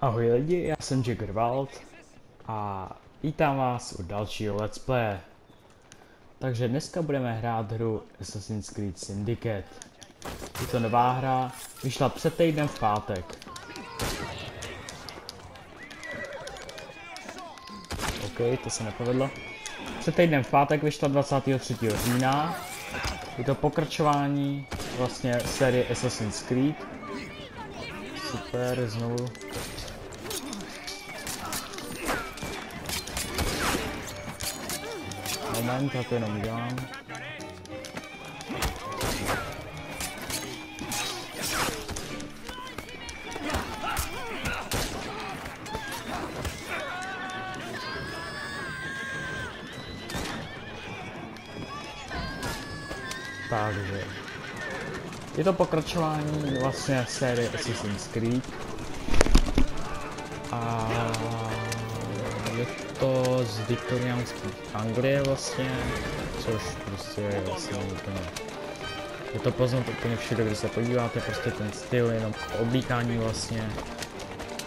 Ahoj lidi, já jsem Jaggerwald a vítám vás u dalšího let's play. Takže dneska budeme hrát hru Assassin's Creed Syndicate. Je to nová hra, vyšla před týdnem v pátek. OK, to se nepovedlo. Před týdnem v pátek vyšla 23. října. Je to pokračování vlastně série Assassin's Creed. Super, znovu. Moment, já to jenom dělám. Takže je to pokračování vlastně série Assassin's Creed a je to z viktoriánské Anglie vlastně, což prostě je vlastně úplně, je to poznat úplně všude, když se podíváte, prostě ten styl, jenom oblíkání vlastně,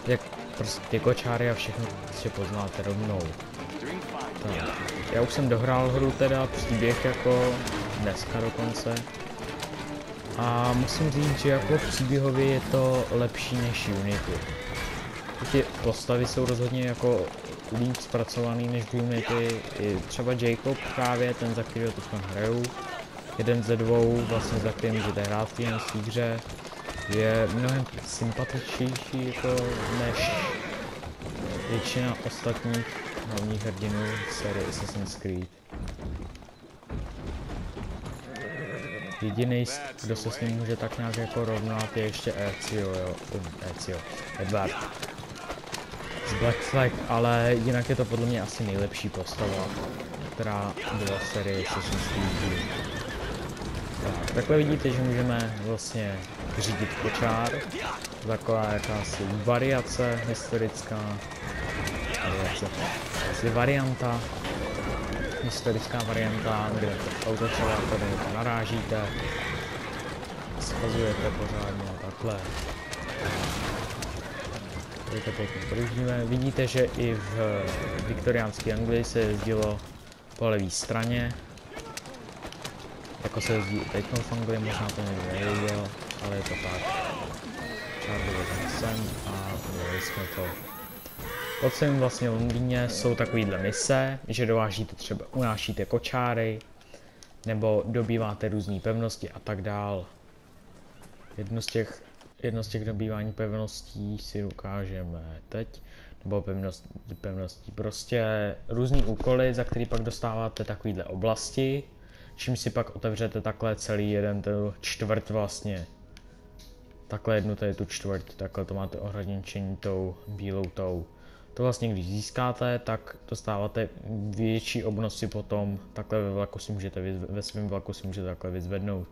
jak prostě ty kočáry a všechno prostě poznáte rovnou. Tak. Já už jsem dohrál hru teda, příběh jako dneska dokonce. A musím říct, že jako příběhově je to lepší než Unity. Ty postavy jsou rozhodně jako líp zpracovaný než v Unity. I třeba Jacob právě, ten za kterého teď hraju, jeden ze dvou vlastně za kterým můžete hrát v té hře, je mnohem sympatičnější jako než většina ostatních hlavních hrdinů série Assassin's Creed. Jediný, kdo se s ním může tak nějak jako rovnat, je ještě Ezio, Edward z Black Flag, ale jinak je to podle mě asi nejlepší postava, která byla v sérii Assassin's Creed. Tak, takhle vidíte, že můžeme vlastně řídit kočár, taková jakási variace historická, varianta, historická varianta, kde to auto třeba to narážíte, schazujete pořádně a takhle. Tady to pěkně pružíme. Vidíte, že i v viktoriánské Anglii se jezdilo po levé straně. Jako se jezdí teď v Anglii, možná to někdo nevěděl, ale je to tak. Charlie tam sem a měli jsme to. Po celém vlastně Londýně jsou takovýhle mise, že dovážíte třeba, unášíte kočáry, nebo dobýváte různé pevnosti a tak dál. Jedno z těch dobývání pevností si ukážeme teď, nebo pevností, prostě různý úkoly, za který pak dostáváte takovýhle oblasti, čím si pak otevřete takhle celý jeden čtvrt vlastně. Takhle jednu tady tu čtvrt, takhle to máte ohraničení tou bílou tou. To vlastně když získáte, tak dostáváte větší obnosy potom, takhle ve vlaku si můžete, ve svém vlaku si můžete takhle vyzvednout.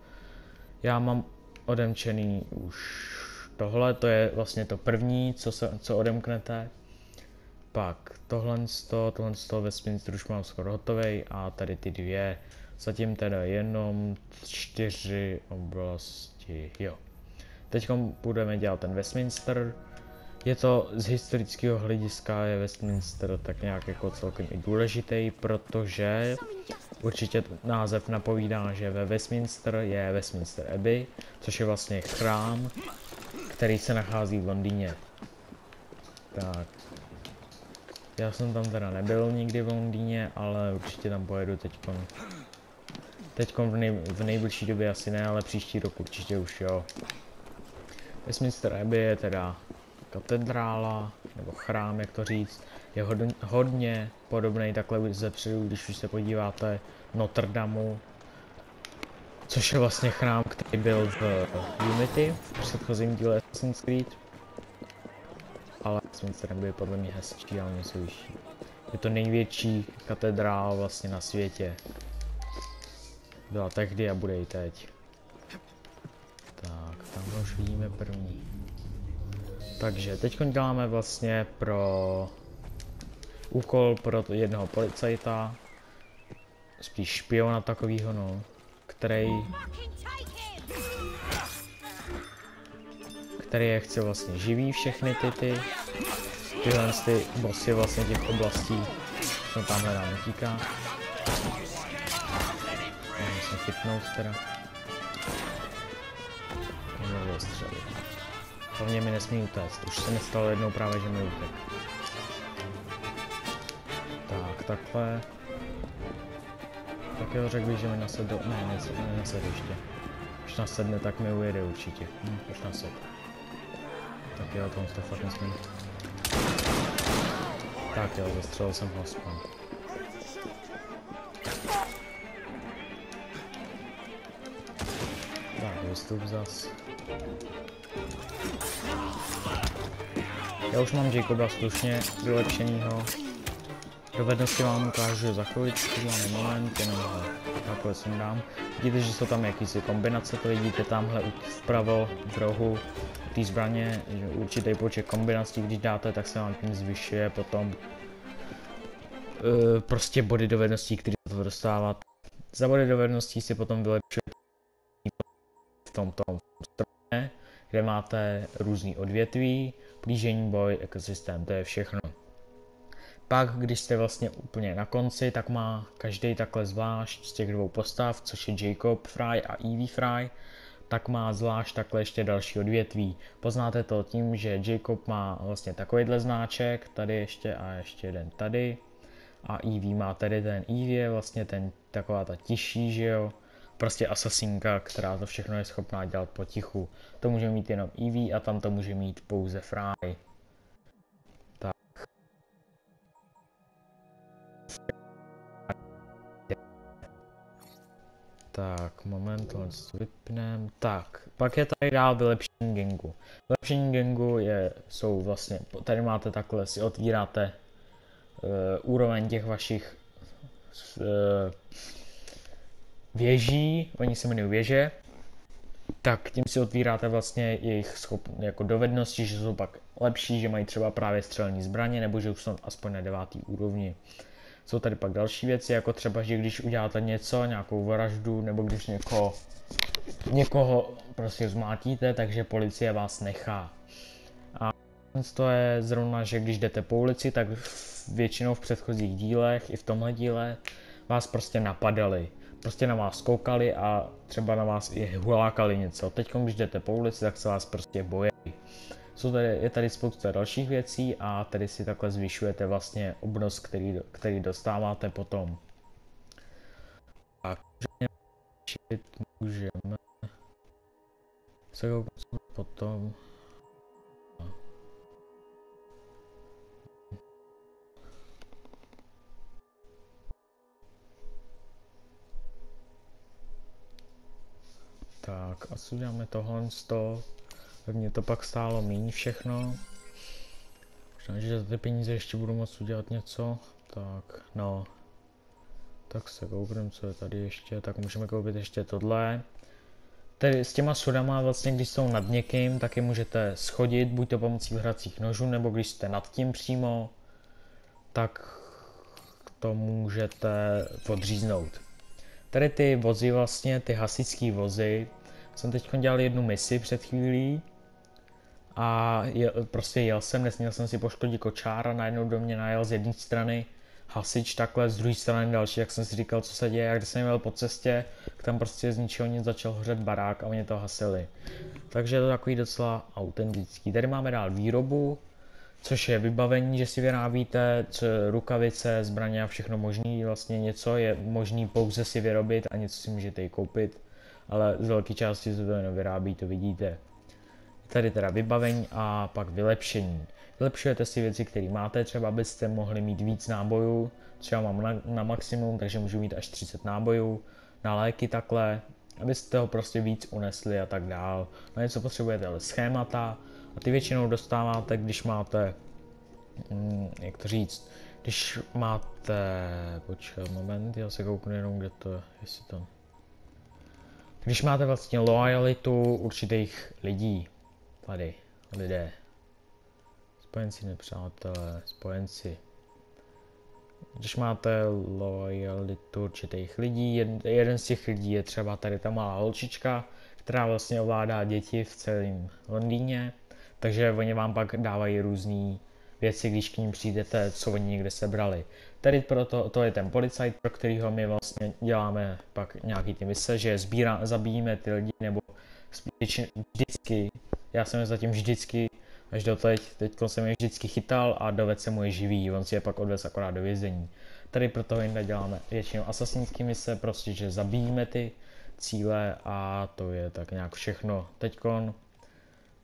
Já mám odemčený už tohle, to je vlastně to první, co odemknete. Pak tohle Westminster už mám skoro hotovej a tady ty dvě, zatím teda jenom 4 oblasti, jo. Teď budeme dělat ten Westminster. Je to z historického hlediska, je Westminster tak nějak jako celkem i důležitý, protože určitě název napovídá, že ve Westminster je Westminster Abbey, což je vlastně chrám, který se nachází v Londýně. Tak. Já jsem tam teda nebyl nikdy v Londýně, ale určitě tam pojedu teďkon. Teďkon v nejbližší době asi ne, ale příští rok určitě už jo. Westminster Abbey je teda katedrála, nebo chrám, jak to říct, je hodně podobný takhle zepředu, když už se podíváte Notre Damu, což je vlastně chrám, který byl v Unity, v předchozím díle Assassin's Creed, ale Westminster Abbey je podle mě hezčí a něco vyšší. Je to největší katedrála vlastně na světě. Byla tehdy a bude i teď. Tak, tam už vidíme první. Takže teď děláme vlastně pro úkol pro jednoho policajta, spíš špiona takovýho, no, který je chce vlastně živí všechny ty tyhle ty bossy vlastně těch oblastí, co tamhle nám utíká. Musím chytnout teda. Můžu dostřelit. Hlavně mi nesmí utéct, už se mi stalo jednou právě, že mi utek. Tak, takhle. Tak jo, řekl bych, že mi nasedl, ne, nenasedl ještě. Když nasedne, tak mi ujede určitě. Už nasedl. Tak jo, tohle to fakt nesmím. Tak jo, zastřelil jsem ho aspoň. Tak, vystup zas. Já už mám Jacoba slušně vylepšenýho. Dovednosti vám ukážu za chviličku, máme moment, jenom ho takhle sundám. Vidíte, že jsou tam jakýsi kombinace, to vidíte tamhle vpravo v rohu té zbraně, že určitý počet kombinací, když dáte, tak se vám tím zvyšuje potom prostě body dovedností, které to dostáváte. Za body dovedností si potom vylepšujete v tomto stromě, kde máte různý odvětví, plížení, boj, ekosystém, to je všechno. Pak, když jste vlastně úplně na konci, tak má každý takhle zvlášť z těch dvou postav, což je Jacob Fry a Evie Fry, tak má zvlášť takhle ještě další odvětví. Poznáte to tím, že Jacob má vlastně takovýhle znáček, tady ještě a ještě jeden tady. A Evie má tady ten Evie, je vlastně ten taková ta tiší, že jo. Prostě asasínka, která to všechno je schopná dělat potichu. To může mít jenom Evie a tam to může mít pouze Fry. Tak, moment, tohle vypnem. Tak, pak je tady dál vylepšení gangu. Vylepšení gangu jsou vlastně, tady máte takhle, si otvíráte úroveň těch vašich věží, oni se jmenují věže, tak tím si otvíráte vlastně jejich jako dovednosti, že jsou pak lepší, že mají třeba právě střelné zbraně, nebo že už jsou aspoň na 9. úrovni. Jsou tady pak další věci, jako třeba, že když uděláte něco, nějakou vraždu, nebo když někoho prostě zmátíte, takže policie vás nechá. A to je zrovna, že když jdete po ulici, tak většinou v předchozích dílech, i v tomhle díle, vás prostě napadali. Prostě na vás koukali a třeba na vás i hulákali něco. Teď, když jdete po ulici, tak se vás prostě bojí. Je tady spousta dalších věcí a tady si takhle zvyšujete vlastně obnos, který dostáváte potom. Tak, můžeme se kouknout potom. Tak, a co uděláme tohle z toho? Tak mě to pak stálo méně všechno. Možná, že za ty peníze ještě budu moct udělat něco. Tak, no. Tak se koukneme, co je tady ještě. Tak můžeme koupit ještě tohle. Tedy s těma sudama vlastně, když jsou nad někým, tak je můžete schodit, buď to pomocí hracích nožů, nebo když jste nad tím přímo, tak to můžete odříznout. Tady ty vozy vlastně, ty hasičský vozy, jsem teď dělal jednu misi před chvílí a prostě jel jsem, nesměl jsem si poškodit kočára, najednou do mě najel z jedné strany hasič, takhle z druhé strany další, jak jsem si říkal, co se děje, a když jsem jel po cestě, tak tam prostě z ničeho nic začal hořet barák a oni to hasili. Takže je to takový docela autentický. Tady máme dál výrobu, což je vybavení, že si vyrábíte rukavice, zbraně a všechno možný, vlastně něco je možný pouze si vyrobit a něco si můžete i koupit, ale z velké části se to jenom vyrábí, to vidíte. Tady teda vybavení a pak vylepšení. Vylepšujete si věci, které máte, třeba abyste mohli mít víc nábojů, třeba mám na maximum, takže můžu mít až 30 nábojů, na léky takhle, abyste ho prostě víc unesli a tak dál. Na něco potřebujete ale schémata a ty většinou dostáváte, když máte, jak to říct, když máte, počkej moment, já se kouknu jenom, kde to je, jestli to... Když máte vlastně lojalitu určitých lidí, tady, lidé, spojenci, nepřátelé, spojenci. Když máte lojalitu určitých lidí, jeden z těch lidí je třeba tady ta malá holčička, která vlastně ovládá děti v celém Londýně, takže oni vám pak dávají různý věci, když k ním přijdete, co oni někde sebrali. Tady proto to je ten policajt, pro kterýho my vlastně děláme pak nějaký ty mise, že zabijíme ty lidi, nebo vždycky, já jsem je zatím vždycky, až do teď jsem je vždycky chytal a dovedl jsem mu je živý, on si je pak odvez akorát do vězení. Tady proto jinde děláme většinou asasínský mise, prostě, že zabijíme ty cíle a to je tak nějak všechno. Teďkon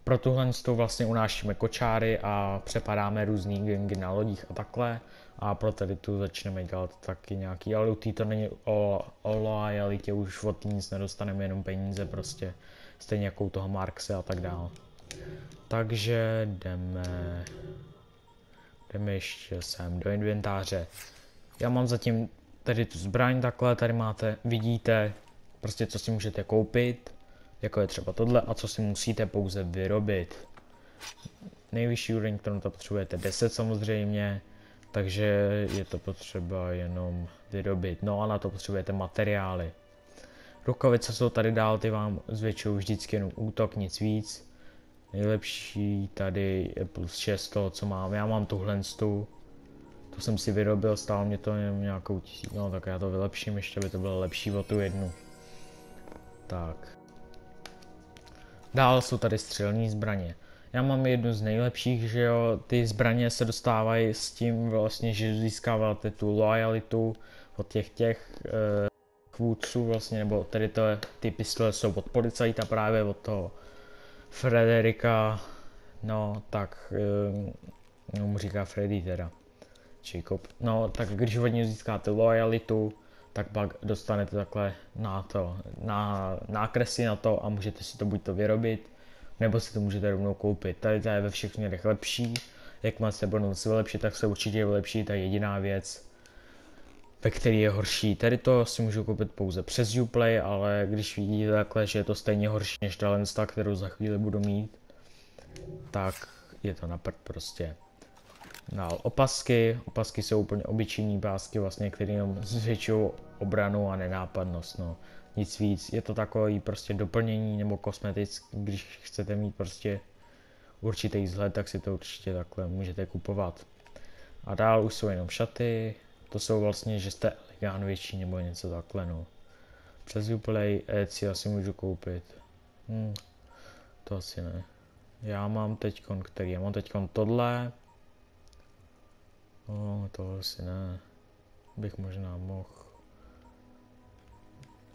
pro tuhle vlastně unášíme kočáry a přepadáme různý gangy na lodích a takhle. A pro tady tu začneme dělat taky nějaký, ale u tý to není o loajalitě, už od tý nic nedostaneme, jenom peníze prostě. Stejně jako u toho Marxe a tak dále. Takže jdeme ještě sem do inventáře. Já mám zatím tady tu zbraň takhle, tady máte, vidíte, prostě co si můžete koupit, jako je třeba tohle a co si musíte pouze vyrobit. Nejvyšší úroveň, kterou to potřebujete 10 samozřejmě, takže je to potřeba jenom vyrobit. No a na to potřebujete materiály. Rukavice jsou tady dál, ty vám zvětšují vždycky jenom útok, nic víc. Nejlepší tady je plus 6 toho, co mám. Já mám tuhle tu jsem si vyrobil, stálo mě to jenom nějakou 1000, no tak já to vylepším, ještě by to bylo lepší o tu jednu. Tak. Dál jsou tady střelní zbraně. Já mám jednu z nejlepších, že jo, ty zbraně se dostávají s tím vlastně, že získáváte tu loajalitu od těch vůdců vlastně, nebo tady ty pistole jsou od policajta právě, od toho Frederika, no tak, no mu říká Freddy teda, Jacob. No tak když od něj získáte loajalitu, tak pak dostanete takhle na nákresy na to a můžete si to buď to vyrobit, nebo si to můžete rovnou koupit. Tady to je ve všech směrech lepší, jakmile se budou se vylepšit, tak se určitě vylepší, ta jediná věc, ve který je horší. Tady to si můžu koupit pouze přes Uplay, ale když vidíte takhle, že je to stejně horší než ta lensta, kterou za chvíli budu mít, tak je to na prd prostě. Dál opasky jsou úplně obyčejní pásky, vlastně, které jenom zvětšují obranu a nenápadnost, no. Nic víc, je to takový prostě doplnění nebo kosmetický, když chcete mít prostě určitý vzhled, tak si to určitě takhle můžete kupovat. A dál už jsou jenom šaty, to jsou vlastně, že jste elegant větší nebo něco takhle, no. Přes Uplay si asi můžu koupit, to asi ne. Já mám teďkon, já mám teďkon tohle. To asi ne. Bych možná mohl.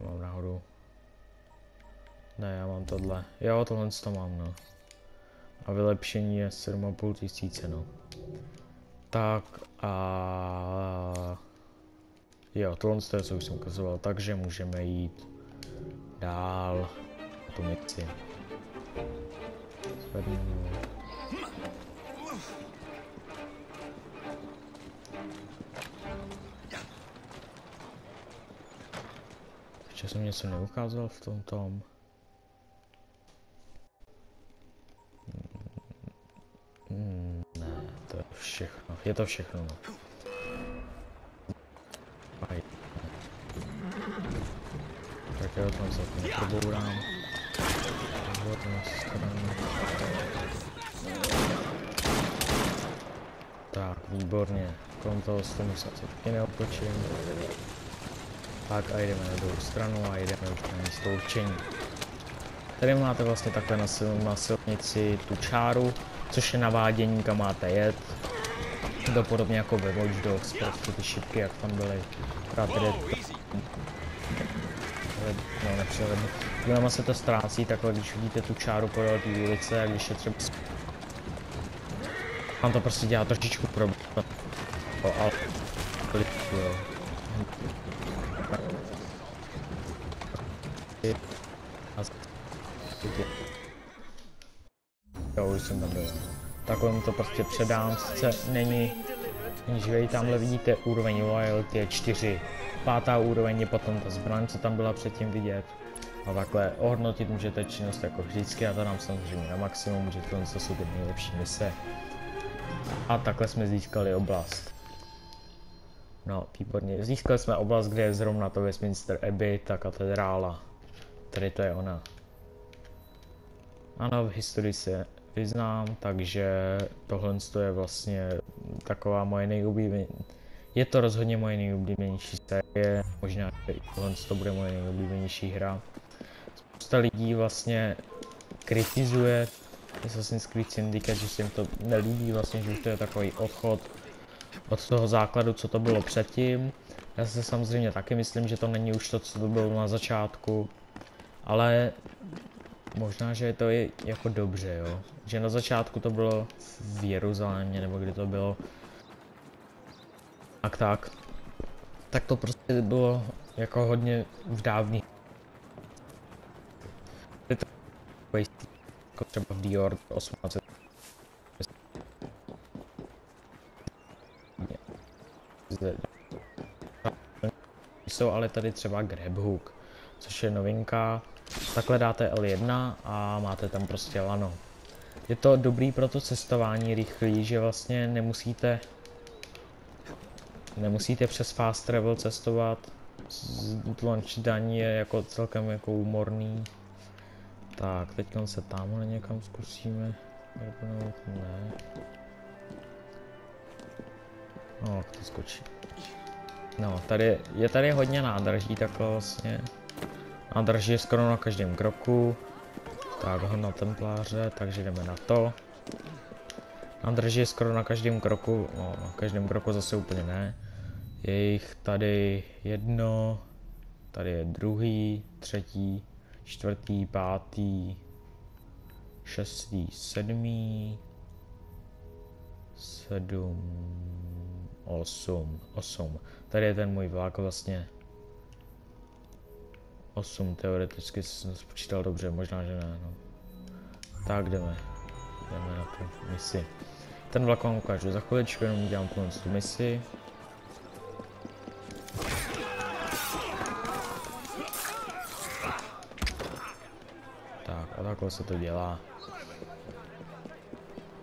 Mám náhodou. Ne, já mám tohle. Jo, tohle to mám, no. A vylepšení je 7500, no. Tak a... Jo, tohle je, co už jsem ukazoval, takže můžeme jít dál tu mixi. Zvednu. Ještě jsem něco neukázal v tom. Ne, to je všechno. Je to všechno. No. Tak já tam se to neprobourám. Tak, výborně. Kolem toho z tomu se taky neotočím. Tak a jdeme na druhou stranu a jdeme už na místo určení. Tady máte vlastně takhle na silnici tu čáru, což je navádění, kam máte jet. To podobně jako ve Watch Dogs, prostě ty šipky, jak tam byly. No, nepřehledně. Kdyma se to ztrácí takhle, když vidíte tu čáru podél té ulice a když je třeba... Vám to prostě dělá trošičku problém. Ale... Jo, už jsem tam byl. Takhle mu to prostě předám, sice není živej, tamhle vidíte úroveň loyalty je 4. 5. úroveň je potom ta zbraň, co tam byla předtím vidět. A takhle ohodnotit můžete činnost jako vždycky a to nám samozřejmě na maximum, že to jsou ty nejlepší mise. A takhle jsme získali oblast. No, výborně. Získali jsme oblast, kde je zrovna to Westminster Abbey, ta katedrála. Tady to je ona. Ano, v vyznám, takže tohle je vlastně taková moje nejoblíbenější. Je to rozhodně moje nejoblíbenější série, možná, že i tohle to bude moje nejoblíbenější hra. Spousta lidí vlastně kritizuje Assassin's Creed Syndicate, že se jim to nelíbí vlastně, že už to je takový odchod od toho základu, co to bylo předtím. Já si samozřejmě taky myslím, že to není už to, co to bylo na začátku, ale možná, že to je jako dobře, jo. Že na začátku to bylo v Jeruzalémě, nebo kde to bylo. Tak to prostě bylo jako hodně v dávných. Je to jako třeba v Dior 18. Jsou ale tady třeba Grabhook, což je novinka. Takhle dáte L1 a máte tam prostě lano. Je to dobrý pro to cestování rychlý, že vlastně nemusíte přes fast travel cestovat. Tlačítání je jako celkem jako úmorný. Tak, teď se tamhle někam zkusíme. Ne. No, to skočí. No, je tady hodně nádrží takhle vlastně. Nádrží je skoro na každém kroku. Tak, na templáře, takže jdeme na to. Nádrží je skoro na každém kroku, no, na každém kroku zase úplně ne. Je jich tady jedno, tady je druhý, třetí, čtvrtý, pátý, šestý, sedmý, 7, 8. Tady je ten můj vlak vlastně. 8 teoreticky jsem spočítal dobře, možná že ne, no. Tak jdeme na tu misi. Ten vlak vám ukážu za chviličku, jenom udělám tu misi. Tak a takhle se to dělá.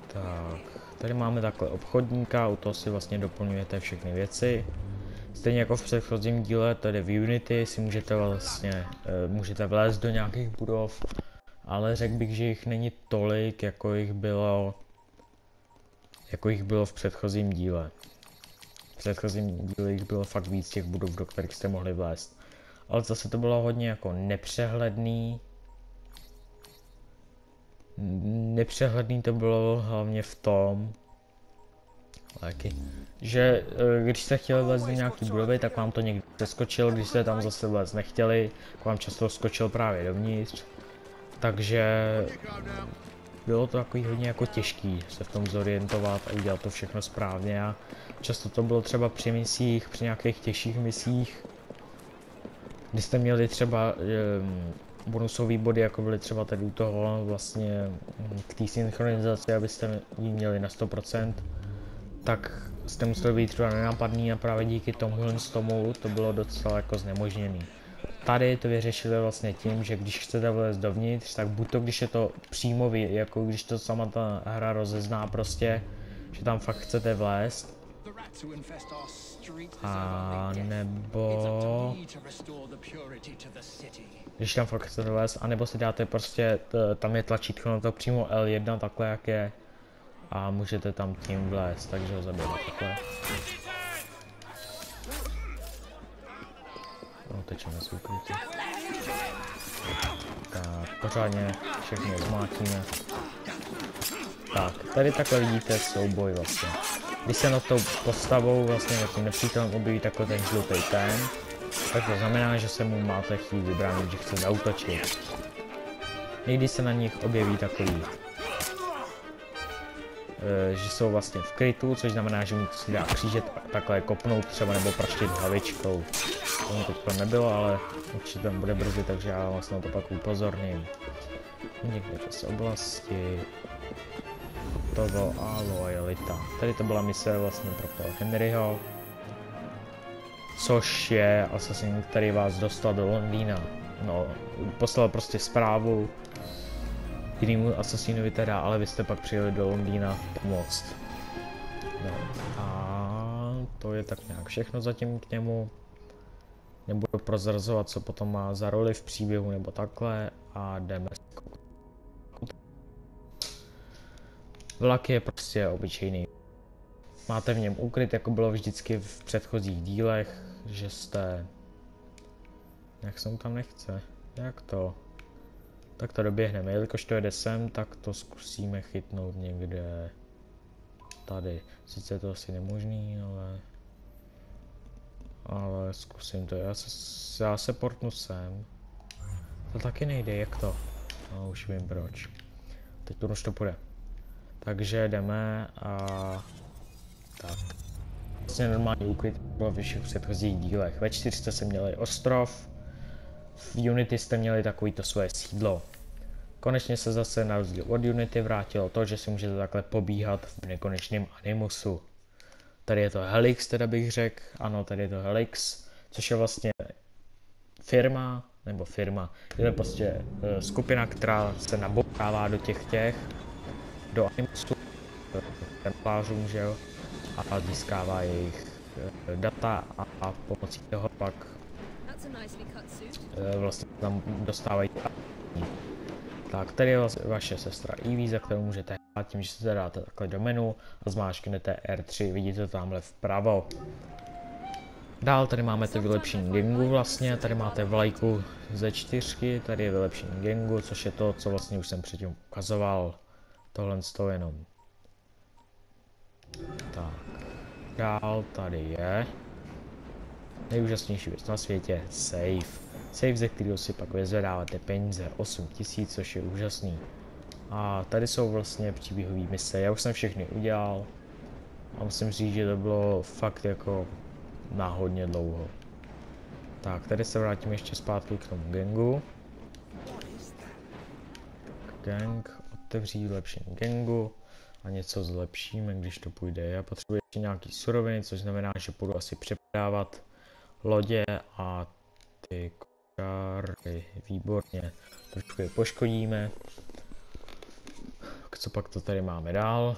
Tak, tady máme takhle obchodníka, u toho si vlastně doplňujete všechny věci. Stejně jako v předchozím díle, tady v Unity si můžete vlézt do nějakých budov, ale řekl bych, že jich není tolik, jako jich bylo v předchozím díle. V předchozím díle jich bylo fakt víc těch budov, do kterých jste mohli vlézt. Ale zase to bylo hodně jako nepřehledný. Nepřehledný to bylo hlavně v tom, že když jste chtěli vlézt do nějaký budovy, tak vám to někdo přeskočil, když jste tam zase vlézt nechtěli, tak vám často skočil právě dovnitř. Takže bylo to takový hodně jako těžký se v tom zorientovat a udělat to všechno správně a často to bylo třeba při misích, při nějakých těžších misích, kdy jste měli třeba bonusové body, jako byly třeba tady u toho vlastně k té synchronizaci, abyste ji měli na 100%, tak jste museli být třeba nenápadný a právě díky tomu to bylo docela jako znemožněný. Tady to vyřešili vlastně tím, že když chcete vlézt dovnitř, tak buď to, když je to přímo jako když to sama ta hra rozezná prostě, že tam fakt chcete vlézt, a nebo když tam fakt chcete vlézt, anebo si dáte prostě, tam je tlačítko na to přímo L1 takhle jak je a můžete tam tím vlézt, takže ho zabijeme takhle. No, tečeme zvuky. Tak, pořádně všechny zmátíme. Tak, tady takhle vidíte souboj vlastně. Když se nad tou postavou vlastně nad tím nepřítelem objeví takhle ten žlutý ten, tak to znamená, že se mu máte chtít vybránit, že chce zaútočit. Někdy se na nich objeví takový, že jsou vlastně v krytu, což znamená, že mu si dá křížet takhle kopnout třeba nebo praštit hlavičkou. Tomu teď nebylo, ale určitě tam bude brzy, takže já vás na to pak upozorním. Někde z oblasti toho a lojalita. Tady to byla mise vlastně pro toho Henryho, což je assassin, který vás dostal do Londýna. No, poslal prostě zprávu jinému assassinovi teda, ale vy jste pak přijeli do Londýna pomoct. No, a to je tak nějak všechno zatím k němu. Nebudu prozrazovat, co potom má za roli v příběhu nebo takhle a jdeme. Vlak je prostě obyčejný. Máte v něm úkryt, jako bylo vždycky v předchozích dílech, že jste... Jak se mu tam nechce? Jak to? Tak to doběhneme, jelikož to jede sem, tak to zkusíme chytnout někde tady. Sice je to asi nemožný, ale zkusím to. Já se portnu sem. To taky nejde, jak to? No, už vím proč. Teď to už to půjde. Takže jdeme a... Tak. Vlastně normální úklid bylo ve všech předchozích dílech. Ve 4 jste měli ostrov, v Unity jste měli takovýto svoje sídlo. Konečně se zase na rozdíl od Unity vrátilo to, že si můžete takhle pobíhat v nekonečném animusu. Tady je to Helix, teda bych řekl. Ano, tady je to Helix, což je vlastně firma, je to prostě skupina, která se naboukává do do animusu, templářům, že jo, a získává jejich data a pomocí toho pak vlastně tam dostávají. Tak, tady je vlastně vaše sestra Evie, za kterou můžete hrát tím, že se dáte takhle do menu a zmáčknete R3, vidíte to tamhle vpravo. Dál tady máme to vylepšení gangu vlastně, tady máte vlajku ze 4, tady je vylepšení gangu, což je to, co vlastně už jsem předtím ukazoval. Tohle z toho jenom. Tak, dál tady je nejúžasnější věc na světě, save. Save, ze kterého si pak vyzvedáváte peníze, 8000, což je úžasný. A tady jsou vlastně příběhové mise, já už jsem všechny udělal. A musím říct, že to bylo fakt jako na hodně dlouho. Tak, tady se vrátím ještě zpátky k tomu gangu. Gang, otevří vylepšení gangu a něco zlepšíme, když to půjde. Já potřebuji ještě nějaký suroviny, což znamená, že budu asi přeprodávat lodě a ty kočáry, výborně. Trošku je poškodíme. Co pak to tady máme dál?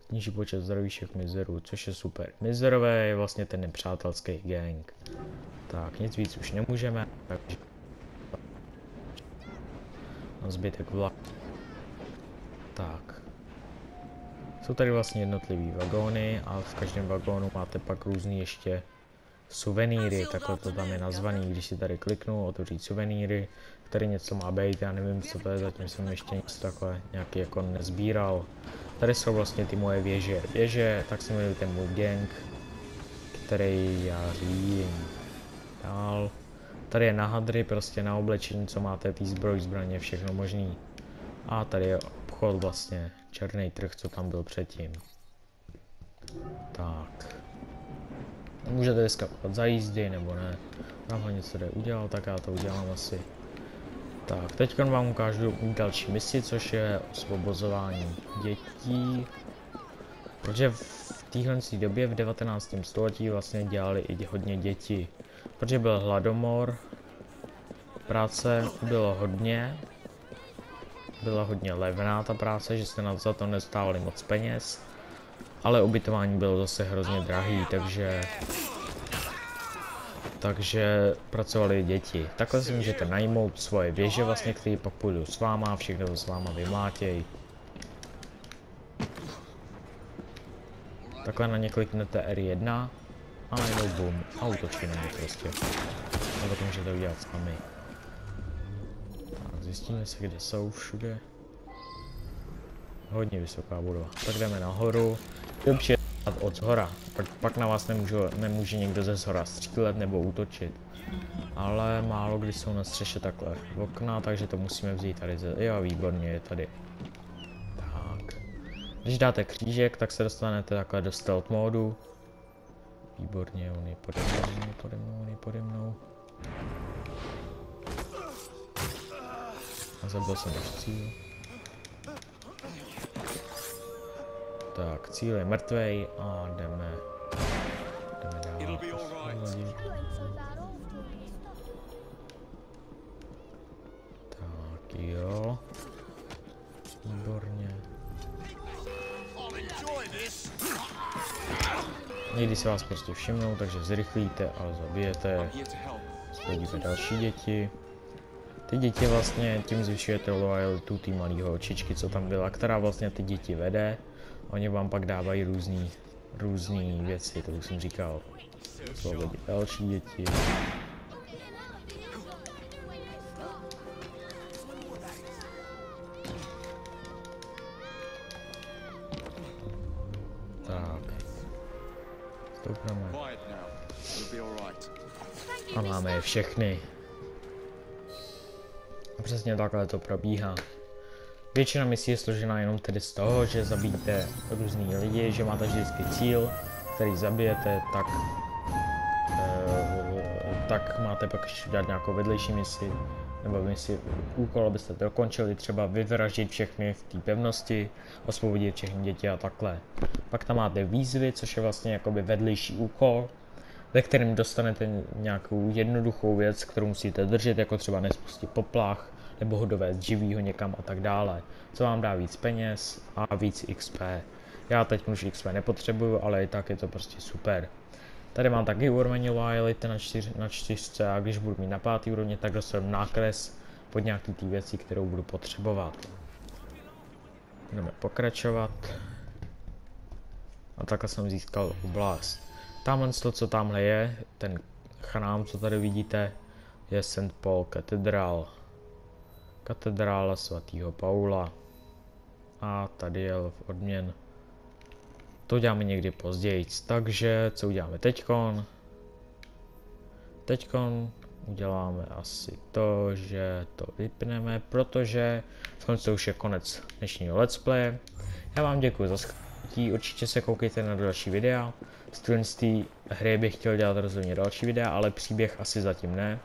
Sníží počet zdravíšek mizerů, což je super. Mizerové je vlastně ten nepřátelský gang. Tak, nic víc už nemůžeme, takže na zbytek vlak. Tak. Jsou tady vlastně jednotlivý vagóny a v každém vagónu máte pak různý ještě suvenýry, takhle to tam je nazvaný. Když si tady kliknu, otevřít suvenýry, který něco má být, já nevím, co to je, zatím jsem ještě nic takhle nějaký jako nezbíral. Tady jsou vlastně ty moje věže, tak se jmenuje ten můj gang, který já řídím. Dál. Tady je na hadry, prostě na oblečení, co máte, ty zbraně, všechno možný. A tady je obchod vlastně, černý trh, co tam byl předtím. Tak. Můžete dneska za jízdy, nebo ne. Tamhle něco tady udělal, tak já to udělám asi. Tak, teď vám ukážu další misi, což je osvobozování dětí. Protože v téhle době v 19. století vlastně dělali i hodně děti. Protože byl hladomor, práce bylo hodně. Byla hodně levná ta práce, že jste za to nedostávali moc peněz. Ale ubytování bylo zase hrozně drahý, takže pracovali děti. Takhle si můžete najmout svoje věže vlastně, které pak půjdou s váma, všechno to s váma vymlátějí. Takhle na ně kliknete R1 a najednou boom, a útočí na ně prostě. Nebo to můžete udělat sami. Tak, zjistíme si, kde jsou všude. Hodně vysoká budova. Tak jdeme nahoru. Dobře od zhora. Pak na vás nemůže někdo ze zhora střílet nebo útočit. Ale málo kdy jsou na střeše takhle okna, takže to musíme vzít tady. Jo, výborně, je tady. Tak. Když dáte křížek, tak se dostanete takhle do stealth módu. Výborně, on je pode mnou. A zabil jsem už cíl. Tak, cíl je mrtvej a jdeme dál. Tak jo. Výborně. Někdy si vás prostě všimnou, takže zrychlíte a zabijete. Schodíme další děti. ty děti vlastně tím zvyšujete lojalitu té malé holčičky, co tam byla, která vlastně ty děti vede. Oni vám pak dávají různý věci, to už jsem říkal. Osvobodit další děti. Tak. Stoupneme. A máme je všechny. A přesně takhle to probíhá. Většina misí je složená jenom tedy z toho, že zabijete různý lidi, že máte vždycky cíl, který zabijete, tak máte pak ještě dát nějakou vedlejší misi, nebo misi úkol, abyste to dokončili, třeba vyvraždit všechny v té pevnosti, osvobodit všechny děti a takhle. Pak tam máte výzvy, což je vlastně jakoby vedlejší úkol, ve kterém dostanete nějakou jednoduchou věc, kterou musíte držet, jako třeba nespustit poplach, nebo ho dovést živýho někam a tak dále, co vám dá víc peněz a víc XP. Já teď už XP nepotřebuju, ale i tak je to prostě super. Tady mám taky úroveň loyalty na 4 a když budu mít na 5. úrovni, tak dostanu nákres pod nějaký ty věci, kterou budu potřebovat. Budeme pokračovat. A takhle jsem získal oblast. Tamhle to, co tamhle je, ten chrám, co tady vidíte, je St. Paul Cathedral. Katedrála svatého Paula. A tady je v odměn. To uděláme někdy později. Takže co uděláme teďkon? Teďkon uděláme asi to, že to vypneme, protože to už je konec dnešního let's play. Já vám děkuji za shlédnutí, určitě se koukejte na další videa. Z té hry bych chtěl dělat rozhodně další videa, ale příběh asi zatím ne.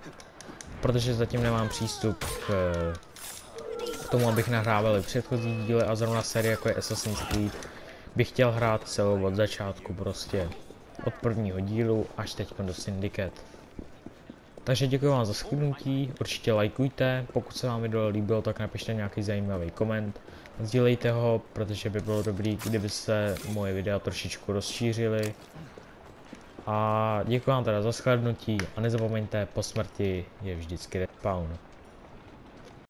Protože zatím nemám přístup k tomu, abych nahrával předchozí díly a zrovna série jako je Assassin's Creed bych chtěl hrát celou od začátku, prostě od prvního dílu až teď do Syndicate. Takže děkuji vám za shlédnutí, určitě lajkujte, pokud se vám video líbilo, tak napište nějaký zajímavý koment, sdílejte ho, protože by bylo dobrý, kdyby se moje videa trošičku rozšířily. A děkuji vám teda za shlédnutí a nezapomeňte, po smrti je vždycky respawn.